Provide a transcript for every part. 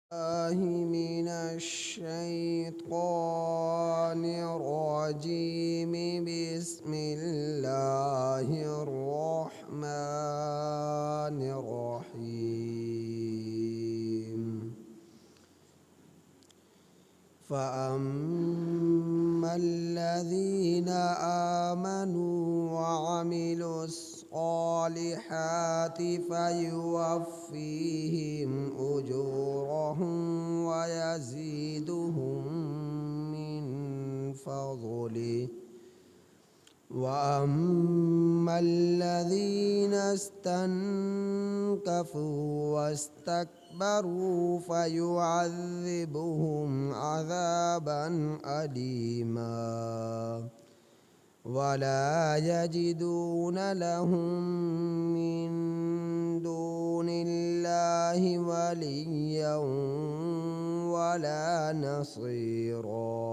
الله من الشيطان الرجيم. بسم الله الرحمن الرحيم. فأما الذين آمنوا وعملوا الصالحات فيوفيهم أجورهم ويزيدهم من فضله. وأما الذين استنكفوا واستكبروا فيعذبهم عذابا أليما ولا يجدون لهم من دون الله وليا ولا نصيرا.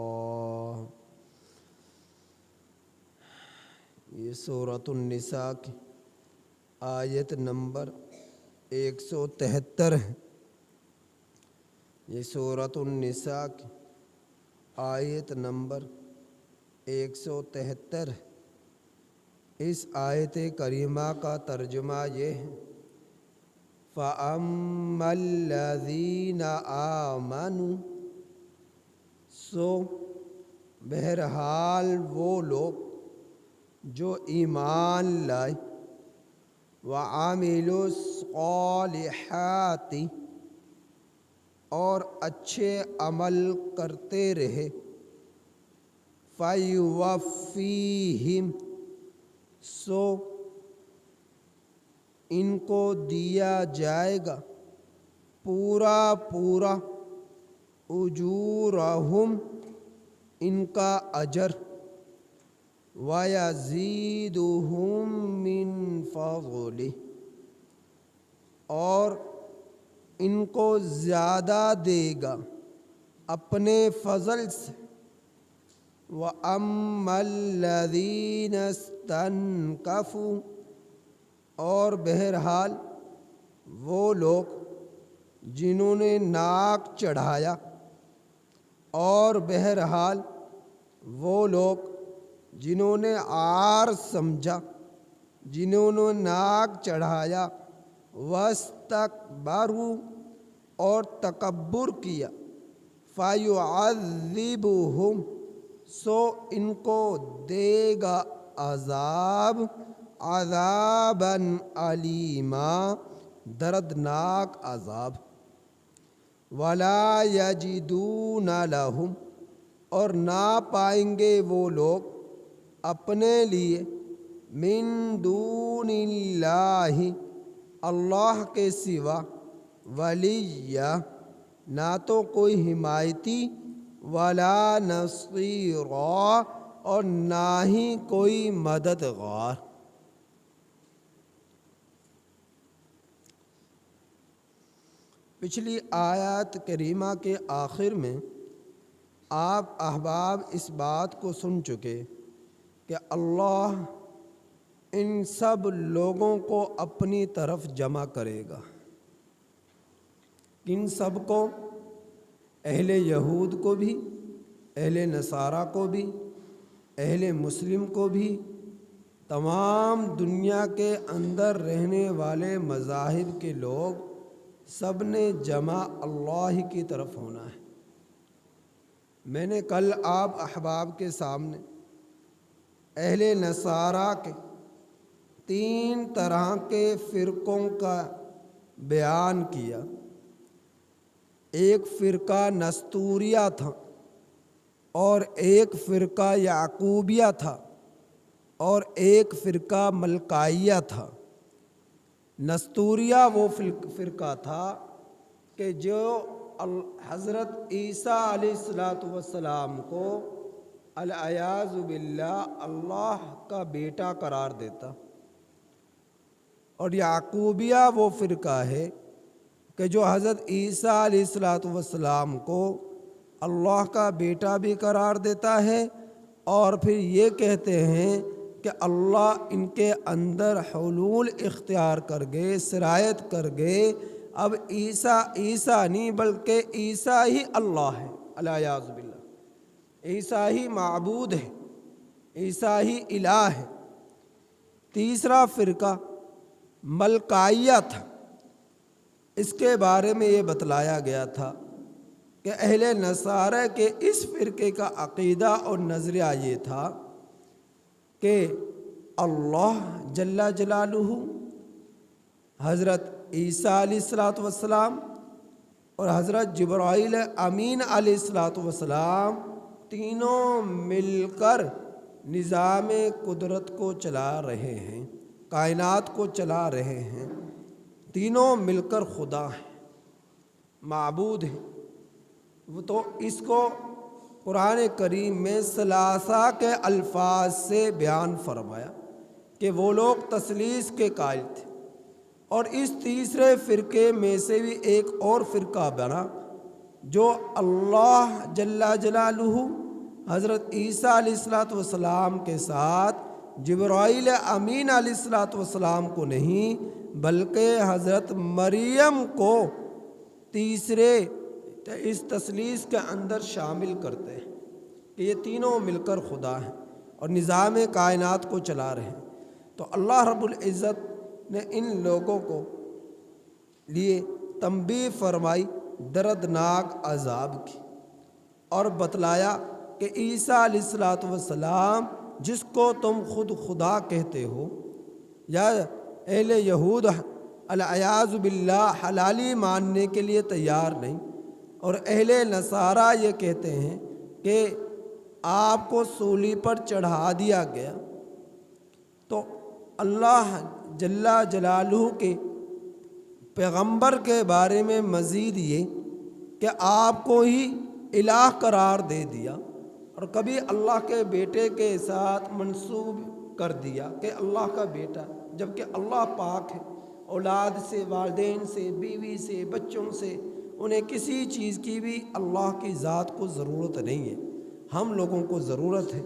یہ سورۃ النساء کی آیت نمبر 173 ہے. یہ سورۃ النساء کی آیت نمبر 173 ہے. اس آیت کریمہ کا ترجمہ یہ ہے: فَأَمَّا الَّذِينَ آمَنُوا، سو بہرحال وہ لوگ جو ایمان لائے، وَعَمِلُوا الصَّالِحَاتِ اور اچھے عمل کرتے رہے، فَيُوَفِّيهِمْ سو ان کو دیا جائے گا پورا اجورہم ان کا اجر، وَيَزِيدُهُم مِّن فَضْلِهِ اور ان کو زیادہ دے گا اپنے فضل سے. وَأَمَّا الَّذِينَ اسْتَنكَفُوا اور بہرحال وہ لوگ جنہوں نے ناک چڑھایا، اور بہرحال وہ لوگ جنہوں نے عار سمجھا، جنہوں نے ناک چڑھایا، وَاسْتَكْبَرُوا اور تکبر کیا، فَيُعَذِّبُهُمْ سو ان کو دے گا عذابًا علیما دردناک عذاب. وَلَا يَجِدُونَ لَهُمْ اور نہ پائیں گے وہ لوگ اپنے لیے من دون اللہ اللہ کے سوا ولیہ نہ تو کوئی حمایتی، ولا نصیرا اور نہ ہی کوئی مددگار. پچھلی آیات کریمہ کے آخر میں آپ احباب اس بات کو سن چکے کہ اللہ ان سب لوگوں کو اپنی طرف جمع کرے گا. ان سب کو، اہل یہود کو بھی، اہل نصارہ کو بھی، اہل مسلم کو بھی، تمام دنیا کے اندر رہنے والے مذاہب کے لوگ سب نے جمع اللہ کی طرف ہونا ہے. میں نے کل آپ احباب کے سامنے اہل نصارہ کے 3 طرح کے فرقوں کا بیان کیا. ایک فرقہ نستوریہ تھا، اور ایک فرقہ یعقوبیہ تھا، اور ایک فرقہ ملکائیہ تھا. نستوریہ وہ فرقہ تھا کہ جو حضرت عیسیٰ علیہ السلام کو العیاذ باللہ اللہ کا بیٹا قرار دیتا. اور یعقوبیہ وہ فرقہ ہے کہ جو حضرت عیسیٰ علیہ السلام کو اللہ کا بیٹا بھی قرار دیتا ہے، اور پھر یہ کہتے ہیں کہ اللہ ان کے اندر حلول اختیار کر گئے، سرایت کر گئے، اب عیسیٰ نہیں بلکہ عیسیٰ ہی اللہ ہے، الیاذ باللہ، عیسیٰ ہی معبود ہے، عیسیٰ ہی الہ ہے۔ تیسرا فرقہ ملکائیہ تھا، اس کے بارے میں یہ بتلایا گیا تھا کہ اہل نصارہ کے اس فرقے کا عقیدہ اور نظریہ یہ تھا کہ اللہ جل جلالہ، حضرت عیسیٰ علیہ السلام اور حضرت جبرائیل امین علیہ السلام تینوں مل کر نظام قدرت کو چلا رہے ہیں، کائنات کو چلا رہے ہیں، تینوں مل کر خدا ہیں، معبود ہیں۔ وہ تو اس کو قرآن کریم میں ثلاثہ کے الفاظ سے بیان فرمایا کہ وہ لوگ تثلیث کے قائل تھے، اور اس تیسرے فرقے میں سے بھی ایک اور فرقہ بنا جو اللہ جل جلالہ حضرت عیسیٰ علیہ السلام کے ساتھ جبرائیل امین علیہ السلام کو نہیں بلکہ حضرت مریم کو تیسرے اس تثلیث کے اندر شامل کرتے ہیں کہ یہ تینوں مل کر خدا ہیں اور نظام کائنات کو چلا رہے ہیں۔ تو اللہ رب العزت نے ان لوگوں کو لیے تنبیہ فرمائی دردناک عذاب کی، اور بتلایا کہ عیسیٰ علیہ السلام جس کو تم خود خدا کہتے ہو، یا اہل یہود الیاذ باللہ حلالی ماننے کے لیے تیار نہیں، اور اہل نصارہ یہ کہتے ہیں کہ آپ کو سولی پر چڑھا دیا گیا، تو اللہ جل جلالہ کے پیغمبر کے بارے میں مزید یہ کہ آپ کو ہی الہ قرار دے دیا، اور کبھی اللہ کے بیٹے کے ساتھ منسوب کر دیا کہ اللہ کا بیٹا، جبکہ اللہ پاک ہے، اولاد سے، والدین سے، بیوی سے، بچوں سے، انہیں کسی چیز کی بھی اللہ کی ذات کو ضرورت نہیں ہے۔ ہم لوگوں کو ضرورت ہے،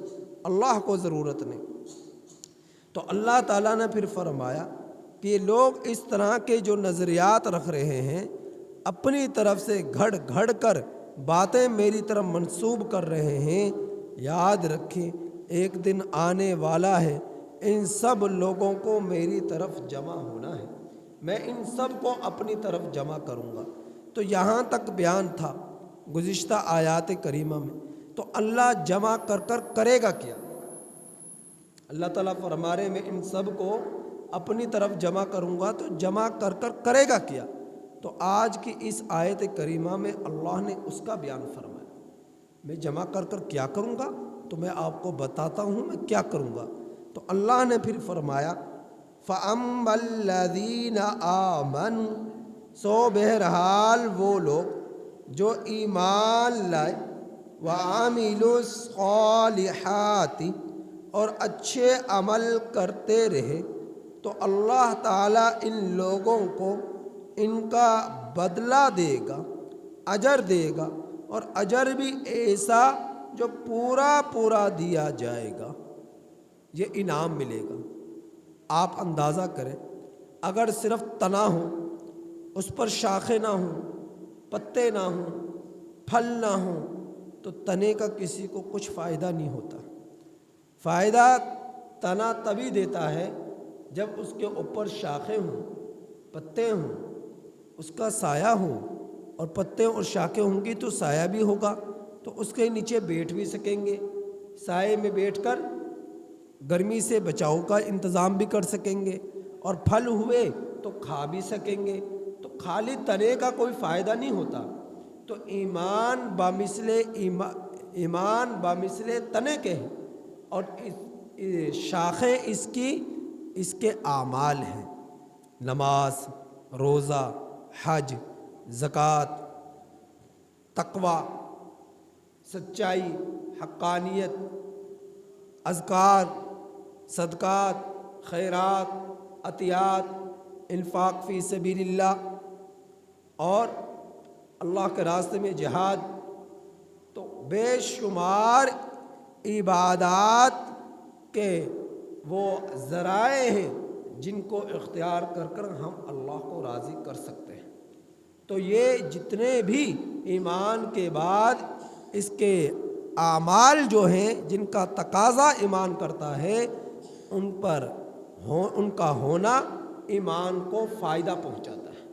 اللہ کو ضرورت نہیں۔ تو اللہ تعالیٰ نے پھر فرمایا کہ یہ لوگ اس طرح کے جو نظریات رکھ رہے ہیں، اپنی طرف سے گھڑ گھڑ کر باتیں میری طرف منسوب کر رہے ہیں، یاد رکھیں ایک دن آنے والا ہے، ان سب لوگوں کو میری طرف جمع ہونا ہے، میں ان سب کو اپنی طرف جمع کروں گا۔ تو یہاں تک بیان تھا گزشتہ آیات کریمہ میں۔ تو اللہ جمع کر کر کرے گا کیا؟ اللہ تعالیٰ فرما رہے میں ان سب کو اپنی طرف جمع کروں گا، تو جمع کر کر کرے گا کیا؟ تو آج کی اس آیت کریمہ میں اللہ نے اس کا بیان فرمایا، میں جمع کر کر کیا کروں گا، تو میں آپ کو بتاتا ہوں میں کیا کروں گا۔ تو اللہ نے پھر فرمایا فَأَمَّا الَّذِينَ آمَنُوا، سو بہرحال وہ لوگ جو ایمان لائے، وَعَمِلُوا الصَّالِحَاتِ، اور اچھے عمل کرتے رہے، تو اللہ تعالیٰ ان لوگوں کو ان کا بدلہ دے گا، اجر دے گا، اور اجر بھی ایسا جو پورا پورا دیا جائے گا، یہ انعام ملے گا۔ آپ اندازہ کریں، اگر صرف تنا ہو، اس پر شاخیں نہ ہوں، پتے نہ ہوں، پھل نہ ہوں، تو تنے کا کسی کو کچھ فائدہ نہیں ہوتا۔ فائدہ تنا تبھی دیتا ہے جب اس کے اوپر شاخیں ہوں، پتے ہوں، اس کا سایہ ہو، اور پتے اور شاخیں ہوں گی تو سایہ بھی ہوگا، تو اس کے نیچے بیٹھ بھی سکیں گے، سائے میں بیٹھ کر گرمی سے بچاؤ کا انتظام بھی کر سکیں گے، اور پھل ہوئے تو کھا بھی سکیں گے۔ تو خالی تنے کا کوئی فائدہ نہیں ہوتا۔ تو ایمان بامثل تنے کے ہیں، اور شاخیں اس کے اعمال ہیں، نماز، روزہ، حج، زکوٰۃ، تقوی، سچائی، حقانیت، اذکار، صدقات، خیرات، عطیات، انفاق فی سبیل اللہ، اور اللہ کے راستے میں جہاد۔ تو بے شمار عبادات کے وہ ذرائع ہیں جن کو اختیار کر کر ہم اللہ کو راضی کر سکتے ہیں۔ تو یہ جتنے بھی ایمان کے بعد اس کے اعمال جو ہیں جن کا تقاضا ایمان کرتا ہے ان کا ہونا ایمان کو فائدہ پہنچاتا ہے،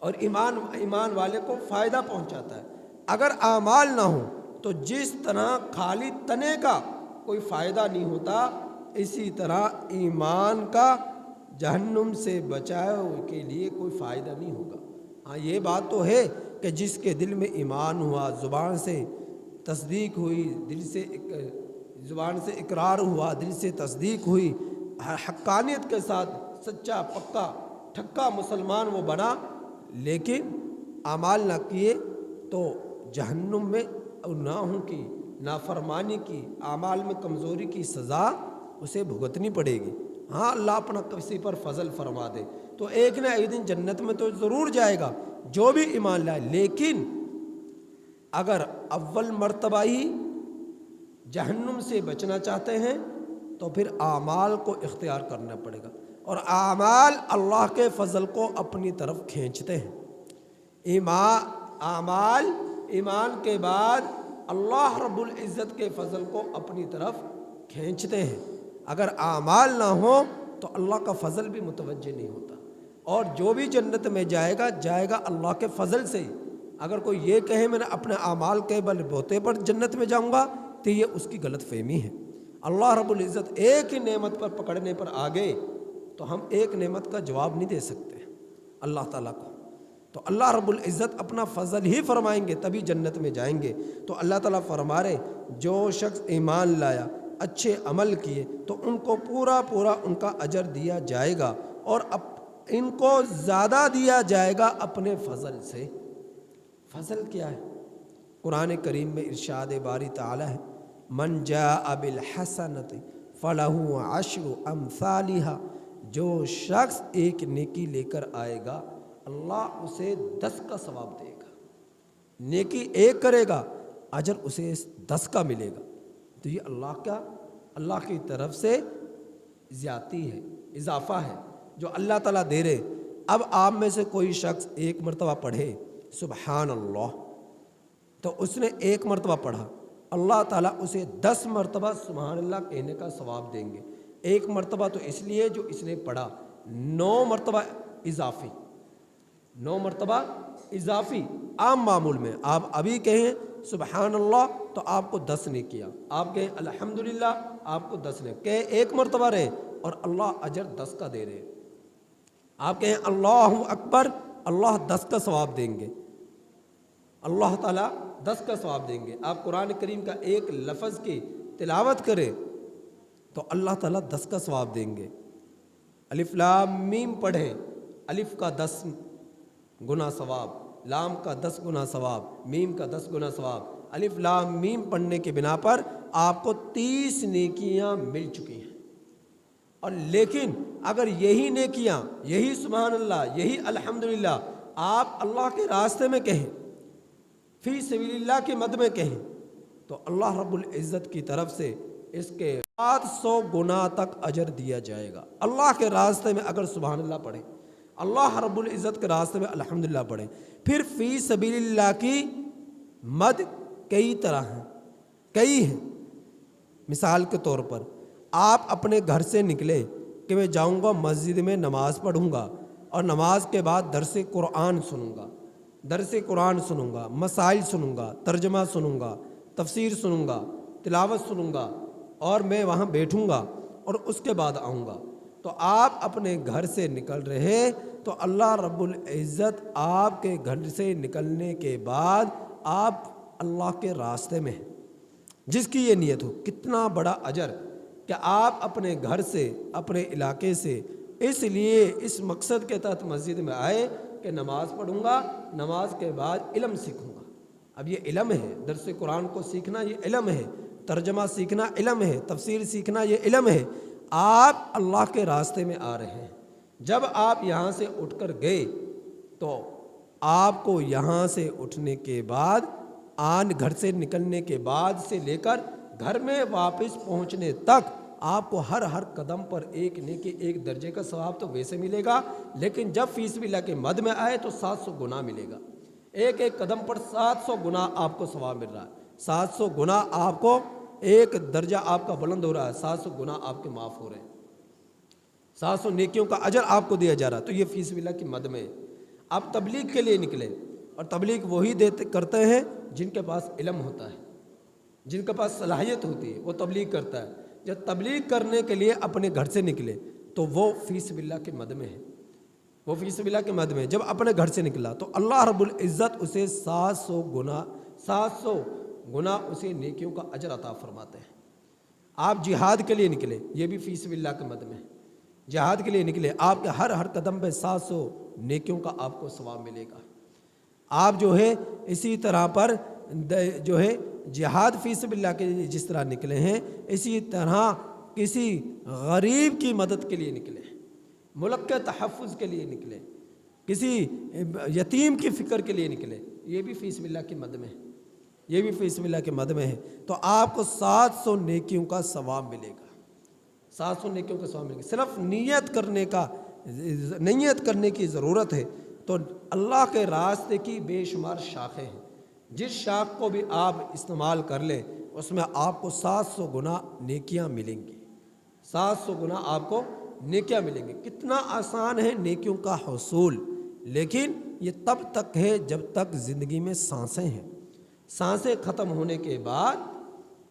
اور ایمان والے کو فائدہ پہنچاتا ہے۔ اگر اعمال نہ ہوں تو جس طرح خالی تنے کا کوئی فائدہ نہیں ہوتا، اسی طرح ایمان کا جہنم سے بچاؤ کے لیے کوئی فائدہ نہیں ہوگا۔ ہاں یہ بات تو ہے کہ جس کے دل میں ایمان ہوا، زبان سے تصدیق ہوئی، زبان سے اقرار ہوا، دل سے تصدیق ہوئی، حقانیت کے ساتھ سچا پکا ٹھکا مسلمان وہ بنا، لیکن اعمال نہ کیے تو جہنم میں گناہوں کی، نافرمانی کی، اعمال میں کمزوری کی سزا اسے بھگتنی پڑے گی۔ ہاں اللہ اپنا کسی پر فضل فرما دے تو ایک نہ ایک دن جنت میں تو ضرور جائے گا جو بھی ایمان لائے، لیکن اگر اول مرتبہ ہی جہنم سے بچنا چاہتے ہیں تو پھر اعمال کو اختیار کرنا پڑے گا، اور اعمال اللہ کے فضل کو اپنی طرف کھینچتے ہیں۔ اعمال ایمان کے بعد اللہ رب العزت کے فضل کو اپنی طرف کھینچتے ہیں۔ اگر اعمال نہ ہوں تو اللہ کا فضل بھی متوجہ نہیں ہوتا، اور جو بھی جنت میں جائے گا اللہ کے فضل سے ہی۔ اگر کوئی یہ کہے میں نے اپنے اعمال کے بل بوتے پر جنت میں جاؤں گا تو یہ اس کی غلط فہمی ہے۔ اللہ رب العزت ایک ہی نعمت پر پکڑنے پر آگے تو ہم ایک نعمت کا جواب نہیں دے سکتے اللہ تعالیٰ کو، تو اللہ رب العزت اپنا فضل ہی فرمائیں گے تبھی جنت میں جائیں گے۔ تو اللہ تعالیٰ فرما رہے جو شخص ایمان لایا، اچھے عمل کیے تو ان کو پورا ان کا اجر دیا جائے گا، اور ان کو زیادہ دیا جائے گا اپنے فضل سے۔ فضل کیا ہے؟ قرآن کریم میں ارشاد باری تعالی ہے، من جاء بالحسنۃ فلہ عشر امثالھا، جو شخص ایک نیکی لے کر آئے گا اللہ اسے 10 کا ثواب دے گا۔ نیکی ایک کرے گا اجر اسے 10 کا ملے گا۔ تو یہ اللہ کی طرف سے زیادتی ہے، اضافہ ہے جو اللہ تعالیٰ دے رہے۔ اب آپ میں سے کوئی شخص ایک مرتبہ پڑھے سبحان اللہ، تو اس نے ایک مرتبہ پڑھا، اللہ تعالیٰ اسے 10 مرتبہ سبحان اللہ کہنے کا ثواب دیں گے۔ ایک مرتبہ تو اس لیے جو اس نے پڑھا، 9 مرتبہ اضافی، 9 مرتبہ اضافی۔ عام معمول میں آپ ابھی کہیں سبحان اللہ تو آپ کو 10 نے کیا، آپ کہیں الحمدللہ آپ کو 10 نے کہ ایک مرتبہ رہے اور اللہ اجر 10 کا دے رہے۔ آپ کہیں اللہ اکبر، اللہ 10 کا ثواب دیں گے، اللہ تعالیٰ 10 کا ثواب دیں گے۔ آپ قرآن کریم کا ایک لفظ کی تلاوت کریں تو اللہ تعالیٰ 10 کا ثواب دیں گے۔ الف لام میم پڑھیں، الف کا 10 گنا ثواب، لام کا 10 گنا ثواب، میم کا 10 گنا ثواب۔ الف لام میم پڑھنے کے بنا پر آپ کو 30 نیکیاں مل چکی ہیں۔ اور لیکن اگر یہی نیکیاں، یہی سبحان اللہ، یہی الحمدللہ آپ اللہ کے راستے میں کہیں، فی سبیل اللہ کی مد میں کہیں، تو اللہ رب العزت کی طرف سے اس کے 700 گنا تک اجر دیا جائے گا۔ اللہ کے راستے میں اگر سبحان اللہ پڑھیں، اللہ رب العزت کے راستے میں الحمدللہ پڑھیں، پھر فی سبیل اللہ کی مد کئی طرح ہیں، کئی ہیں۔ مثال کے طور پر آپ اپنے گھر سے نکلے کہ میں جاؤں گا مسجد میں نماز پڑھوں گا، اور نماز کے بعد درس قرآن سنوں گا، درس قرآن سنوں گا، مسائل سنوں گا، ترجمہ سنوں گا، تفسیر سنوں گا، تلاوت سنوں گا، اور میں وہاں بیٹھوں گا اور اس کے بعد آؤں گا، تو آپ اپنے گھر سے نکل رہے تو اللہ رب العزت آپ کے گھر سے نکلنے کے بعد آپ اللہ کے راستے میں ہیں۔ جس کی یہ نیت ہو، کتنا بڑا اجر کہ آپ اپنے گھر سے، اپنے علاقے سے اس لیے اس مقصد کے تحت مسجد میں آئے کہ نماز پڑھوں گا، نماز کے بعد علم سیکھوں گا۔ اب یہ علم ہے، درس قرآن کو سیکھنا یہ علم ہے، ترجمہ سیکھنا علم ہے، تفسیر سیکھنا یہ علم ہے۔ آپ اللہ کے راستے میں آ رہے ہیں، جب آپ یہاں سے اٹھ کر گئے تو آپ کو یہاں سے اٹھنے کے بعد گھر سے نکلنے کے بعد سے لے کر گھر میں واپس پہنچنے تک آپ کو ہر قدم پر ایک نیکی ایک درجے کا ثواب تو ویسے ملے گا، لیکن جب فی سبیل اللہ کے مد میں آئے تو 700 گنا ملے گا۔ ایک قدم پر 700 گنا آپ کو ثواب مل رہا ہے، 700 گنا آپ کو، ایک درجہ آپ کا بلند ہو رہا ہے، 700 گنا آپ کے معاف ہو رہے ہیں، 700 نیکیوں کا اجر آپ کو دیا جا رہا ہے۔ تو یہ فی سبیل اللہ کی مد میں آپ تبلیغ کے لیے نکلے، اور تبلیغ وہی کرتے ہیں جن کے پاس علم ہوتا ہے، جن کے پاس صلاحیت ہوتی ہے، وہ تبلیغ کرتا ہے۔ جب تبلیغ کرنے کے لیے اپنے گھر سے نکلے تو وہ فی سبیل اللہ کے مد میں ہے، وہ فی سبیل اللہ کے مد میں جب اپنے گھر سے نکلا تو اللہ رب العزت اسے 700 گنا اسے نیکیوں کا اجر عطا فرماتے ہیں۔ آپ جہاد کے لیے نکلے، یہ بھی فی سبیل اللہ کے مد میں ہے، جہاد کے لیے نکلے، آپ کے ہر قدم پہ 700 نیکیوں کا آپ کو ثواب ملے گا۔ آپ جو ہے اسی طرح پر جو ہے جہاد فی سبیل اللہ کے لیے جس طرح نکلے ہیں، اسی طرح کسی غریب کی مدد کے لیے نکلے، ملک کے تحفظ کے لیے نکلے، کسی یتیم کی فکر کے لیے نکلے، یہ بھی فی سبیل اللہ کی مد میں ہے، یہ بھی فی سبیل اللہ کے مد میں ہے۔ تو آپ کو 700 نیکیوں کا ثواب ملے گا، 700 نیکیوں کا ثواب ملے گا۔ صرف نیت کرنے کی ضرورت ہے۔ تو اللہ کے راستے کی بے شمار شاخیں ہیں، جس شاخ کو بھی آپ استعمال کر لیں اس میں آپ کو 700 گنا نیکیاں ملیں گی، 700 گنا آپ کو نیکیاں ملیں گی۔ کتنا آسان ہے نیکیوں کا حصول، لیکن یہ تب تک ہے جب تک زندگی میں سانسیں ہیں۔ سانسیں ختم ہونے کے بعد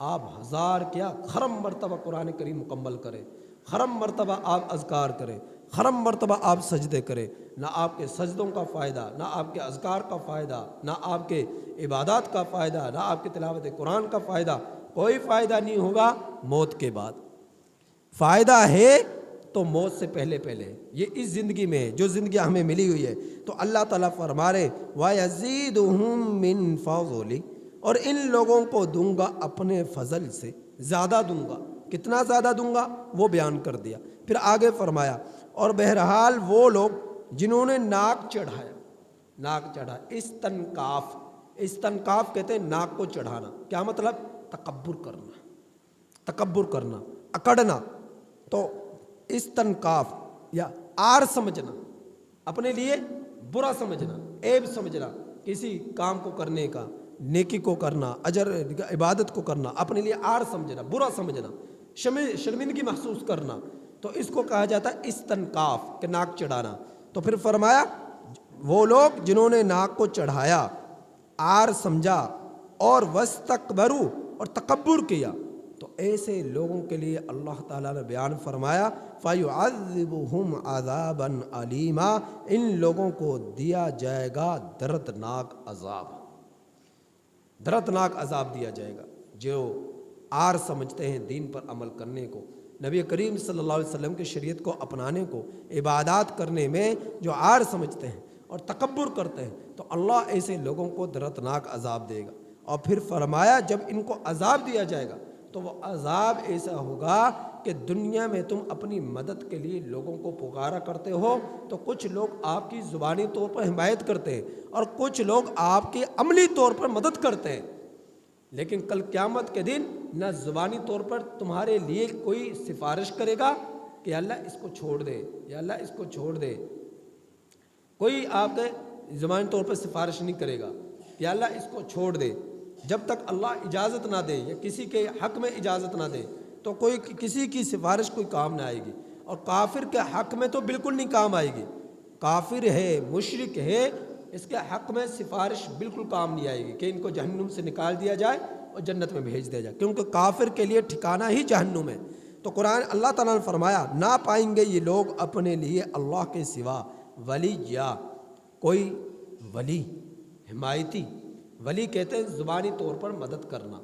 آپ ہزار کیا خرم مرتبہ قرآن کریم مکمل کریں، خرم مرتبہ آپ اذکار کریں، خرم مرتبہ آپ سجدے کریں، نہ آپ کے سجدوں کا فائدہ، نہ آپ کے اذکار کا فائدہ، نہ آپ کے عبادات کا فائدہ، نہ آپ کے تلاوت قرآن کا فائدہ، کوئی فائدہ نہیں ہوگا موت کے بعد۔ فائدہ ہے تو موت سے پہلے یہ اس زندگی میں جو زندگی ہمیں ملی ہوئی ہے۔ تو اللہ تعالیٰ فرما رہے وَيَزِيدُهُم مِّن فَضْلِهِ، اور ان لوگوں کو دوں گا اپنے فضل سے، زیادہ دوں گا۔ کتنا زیادہ دوں گا وہ بیان کر دیا۔ پھر آگے فرمایا اور بہرحال وہ لوگ جنہوں نے ناک چڑھا، استنکاف کہتے ہیں ناک کو چڑھانا۔ کیا مطلب؟ تکبر کرنا، اکڑنا۔ تو استنکاف یا آر سمجھنا، اپنے لیے برا سمجھنا، عیب سمجھنا، کسی کام کو کرنے کا، نیکی کو کرنا، اجر عبادت کو کرنا، اپنے لیے آر سمجھنا، برا سمجھنا، شرمندگی محسوس کرنا، تو اس کو کہا جاتا ہے استنکاف، کہ ناک چڑھانا۔ تو پھر فرمایا وہ لوگ جنہوں نے ناک کو چڑھایا، آر سمجھا، اور واستکبروا، اور تکبر کیا، تو ایسے لوگوں کے لیے اللہ تعالیٰ نے بیان فرمایا فَيُعَذِّبُهُمْ عَذَابًا عَلِيمًا، ان لوگوں کو دیا جائے گا دردناک عذاب دیا جائے گا۔ جو آر سمجھتے ہیں دین پر عمل کرنے کو، نبی کریم صلی اللہ علیہ وسلم کی شریعت کو اپنانے کو، عبادات کرنے میں جو آر سمجھتے ہیں اور تکبر کرتے ہیں، تو اللہ ایسے لوگوں کو دردناک عذاب دے گا۔ اور پھر فرمایا جب ان کو عذاب دیا جائے گا تو وہ عذاب ایسا ہوگا کہ دنیا میں تم اپنی مدد کے لیے لوگوں کو پکارا کرتے ہو تو کچھ لوگ آپ کی زبانی طور پر حمایت کرتے ہیں اور کچھ لوگ آپ کی عملی طور پر مدد کرتے ہیں، لیکن کل قیامت کے دن نہ زبانی طور پر تمہارے لیے کوئی سفارش کرے گا کہ اللہ اس کو چھوڑ دے، یا اللہ اس کو چھوڑ دے، کوئی آپ کے زبانی طور پر سفارش نہیں کرے گا کہ اللہ اس کو چھوڑ دے۔ جب تک اللہ اجازت نہ دے یا کسی کے حق میں اجازت نہ دے تو کوئی کسی کی سفارش کوئی کام نہ آئے گی، اور کافر کے حق میں تو بالکل نہیں کام آئے گی۔ کافر ہے، مشرک ہے، اس کے حق میں سفارش بالکل کام نہیں آئے گی کہ ان کو جہنم سے نکال دیا جائے اور جنت میں بھیج دیا جائے، کیونکہ کافر کے لیے ٹھکانہ ہی جہنم ہے۔ تو قرآن اللہ تعالیٰ نے فرمایا نہ پائیں گے یہ لوگ اپنے لیے اللہ کے سوا ولی، یا کوئی ولی، حمایتی۔ ولی کہتے ہیں زبانی طور پر مدد کرنا،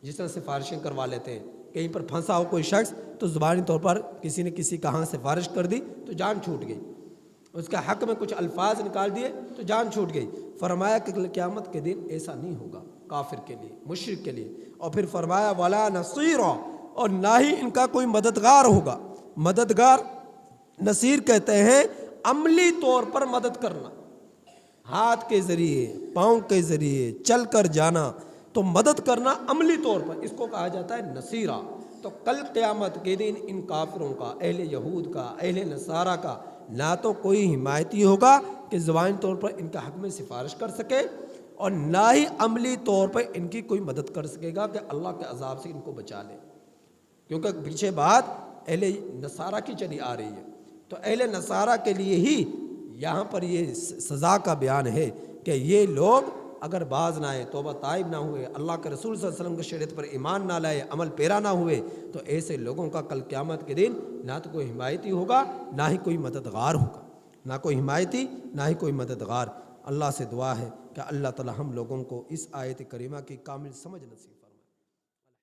جس طرح سفارشیں کروا لیتے ہیں، کہیں پر پھنسا ہو کوئی شخص تو زبانی طور پر کسی نے کسی کہاں سفارش کر دی تو جان چھوٹ گئی، اس کا حق میں کچھ الفاظ نکال دیے تو جان چھوٹ گئی۔ فرمایا کہ قیامت کے دن ایسا نہیں ہوگا کافر کے لیے، مشرک کے لیے۔ اور پھر فرمایا ولا نصیرا، اور نہ ہی ان کا کوئی مددگار ہوگا۔ مددگار، نصیر کہتے ہیں عملی طور پر مدد کرنا، ہاتھ کے ذریعے، پاؤں کے ذریعے چل کر جانا، تو مدد کرنا عملی طور پر، اس کو کہا جاتا ہے نصیرہ۔ تو تو کل قیامت کے دن ان کافروں کا، اہل یہود کا، اہل نصارہ کا نہ تو کوئی حمایتی ہوگا کہ زبانی طور پر ان کا حق میں سفارش کر سکے، اور نہ ہی عملی طور پر ان کی کوئی مدد کر سکے گا کہ اللہ کے عذاب سے ان کو بچا لے، کیونکہ پیچھے بات اہل نصارہ کی چلی آ رہی ہے۔ تو اہل نصارہ کے لیے ہی یہاں پر یہ سزا کا بیان ہے کہ یہ لوگ اگر باز نہ آئے، توبہ طائب نہ ہوئے، اللہ کے رسول صلی اللہ علیہ وسلم کی شریعت پر ایمان نہ لائے، عمل پیرا نہ ہوئے، تو ایسے لوگوں کا کل قیامت کے دن نہ تو کوئی حمایتی ہوگا نہ ہی کوئی مددگار ہوگا، نہ کوئی حمایتی نہ ہی کوئی مددگار۔ اللہ سے دعا ہے کہ اللہ تعالی ہم لوگوں کو اس آیت کریمہ کی کامل سمجھ نصیب